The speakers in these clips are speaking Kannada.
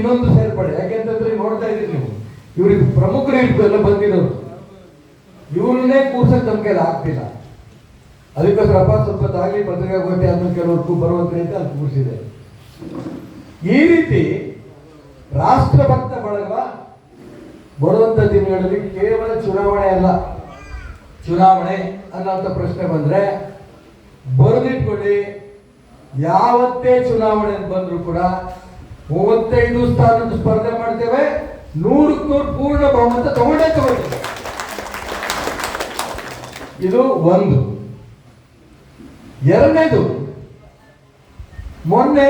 ಇನ್ನೊಂದು ಸೇರ್ಪಡೆ. ಯಾಕೆಂತಂದ್ರೆ ನೋಡ್ತಾ ಇದ್ದೀರಿ ನೀವು, ಇವ್ರಿಗೆ ಪ್ರಮುಖರು ಎಲ್ಲ ಬಂದಿರೋರು, ಇವ್ರನ್ನೇ ಕೂರ್ಸಕ್ ನಮ್ ಕೈಲಿ ಆಗ್ತಿಲ್ಲ. ಅದಕ್ಕೋಸ್ಕರಪ್ಪ ಸ್ವಲ್ಪ ತಾಗಿ ಪತ್ರಿಕಾಗೋಷ್ಠಿ ಆದ್ಮೇಲೆ ಕೆಲವರ್ಗೂ ಬರುವಂತೆ ಅಂತ ಅಲ್ಲಿ ಕೂರಿಸಿದೆ. ಈ ರೀತಿ ರಾಷ್ಟ್ರಭಕ್ತ ಬಳಗ ಬರುವಂತ ದಿನಗಳಲ್ಲಿ ಕೇವಲ ಚುನಾವಣೆ ಅಲ್ಲ, ಚುನಾವಣೆ ಅನ್ನೋಂಥ ಪ್ರಶ್ನೆ ಬಂದ್ರೆ ಬರೆದಿಟ್ಕೊಳ್ಳಿ, ಯಾವತ್ತೇ ಚುನಾವಣೆ ಬಂದ್ರು ಕೂಡ 35 ಸ್ಥಾನದ ಸ್ಪರ್ಧೆ ಮಾಡ್ತೇವೆ, 100ಕ್ಕೆ 100 ಪೂರ್ಣ ಬಹುಮತ ತಗೊಳ್ತೇವೆ. ಇದು ಒಂದು. ಎರಡನೇದು, ಮೊನ್ನೆ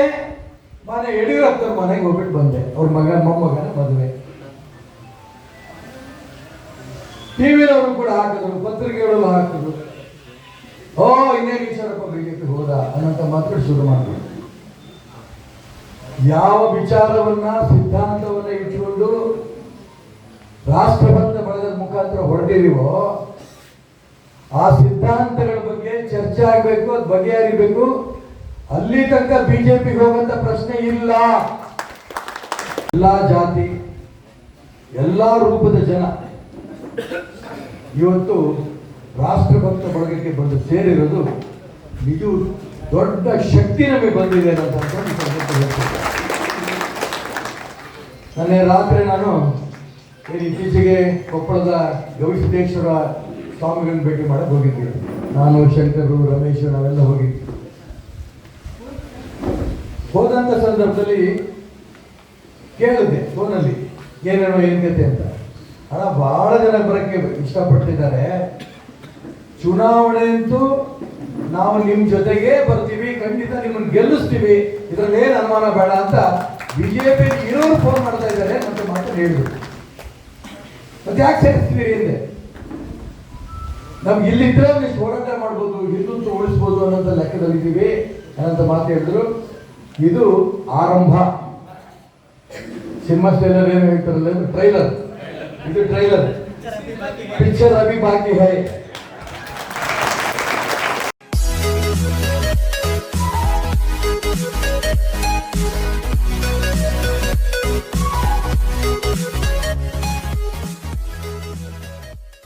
ಮನೆ ಯಡಿಯೂರಪ್ಪನ ಮನೆಗೆ ಹೋಗ್ಬಿಟ್ಟು ಬಂದೆ. ಅವ್ರ ಮೊಮ್ಮಗನ ಮದುವೆ. ಟಿವಿನವರು ಕೂಡ ಹಾಕಿದ್ರು, ಪತ್ರಿಕೆಗಳು ಹಾಕಿದ್ರು. ಇನ್ನೇನು ಈಶ್ವರಪ್ಪ ಬಿಜೆಪಿ ಹೋದ ಅನ್ನೋಂಥ ಮಾತು ಶುರು ಮಾಡಿದ್ರು. ಯಾವ ವಿಚಾರವನ್ನ ಸಿದ್ಧಾಂತವನ್ನ ಇಟ್ಕೊಂಡು ರಾಷ್ಟ್ರಭಕ್ತ ಬಳಗದ ಮುಖಾಂತರ ಹೊಡೆದಿರಿವೋ ಆ ಸಿದ್ಧಾಂತಗಳ ಬಗ್ಗೆ ಚರ್ಚೆ ಆಗಬೇಕು, ಅದು ಬಗೆಹರಿಬೇಕು. ಅಲ್ಲಿ ತನಕ ಬಿಜೆಪಿಗೆ ಹೋಗುವಂತ ಪ್ರಶ್ನೆ ಇಲ್ಲ. ಎಲ್ಲಾ ಜಾತಿ, ಎಲ್ಲಾ ರೂಪದ ಜನ ಇವತ್ತು ರಾಷ್ಟ್ರಭಕ್ತ ಬಳಗಕ್ಕೆ ಬಂದು ಸೇರಿರೋದು ನಿಜ ದೊಡ್ಡ ಶಕ್ತಿ ನಮಗೆ ಬಂದಿದೆ ಅಂತ ನನ್ನೇ ರಾತ್ರಿ ನಾನು ಇತ್ತೀಚೆಗೆ ಕೊಪ್ಪಳದ ಗವಿಸಿದ್ದೇಶ್ವರ ಸ್ವಾಮಿಗಳನ್ನ ಭೇಟಿ ಮಾಡಕ್ಕೆ ಹೋಗಿದ್ವಿ. ನಾನು, ಶಂಕರು, ರಮೇಶ್ ನಾವೆಲ್ಲ ಹೋಗಿದ್ವಿ. ಹೋದಂತ ಸಂದರ್ಭದಲ್ಲಿ ಕೇಳಿದೆ ಫೋನಲ್ಲಿ ಏನೇನೋ ಏನ್ ಕತೆ ಅಂತ. ಹಣ ಬಹಳ ಜನ ಬರಕ್ಕೆ ಇಷ್ಟಪಡ್ತಿದ್ದಾರೆ. ಚುನಾವಣೆ ಅಂತೂ ನಾವು ನಿಮ್ ಜೊತೆಗೆ ಬರ್ತೀವಿ, ಖಂಡಿತ ನಿಮ್ಮನ್ನು ಗೆಲ್ಲಿಸ್ತೀವಿ, ಇದ್ರಲ್ಲಿ ಏನು ಅನುಮಾನ ಬೇಡ ಅಂತ ಬಿಜೆಪಿ ಇರೋರು ಫೋನ್ ಮಾಡ್ತಾ ಇದ್ದಾರೆ ಅಂತ ಮಾತು ಹೇಳಿದ್ರು. ಮತ್ತೆ ಯಾಕೆ ಸೇರಿಸ್ತೀವಿ ಎಂದೆ, ನಮ್ಗೆ ಇಲ್ಲಿದ್ರೆ ಒಂದಿಷ್ಟು ಹೋರಾಟ ಮಾಡ್ಬೋದು, ಹಿಂದುತ್ವ ಉಳಿಸ್ಬೋದು ಅನ್ನೋಂಥ ಲೆಕ್ಕದಲ್ಲಿದ್ದೀವಿ ಅನ್ನೋಂಥ ಮಾತು ಹೇಳಿದ್ರು. ಇದು ಆರಂಭ. ಸಿನಿಮಾ ಸ್ಟೈಲರ್ ಏನು ಹೇಳ್ತಾರಲ್ಲ, ಟ್ರೈಲರ್. ಇದು ಟ್ರೈಲರ್, ಪಿಕ್ಚರ್ ಅಭಿ ಬಾಕಿ ಹೈ.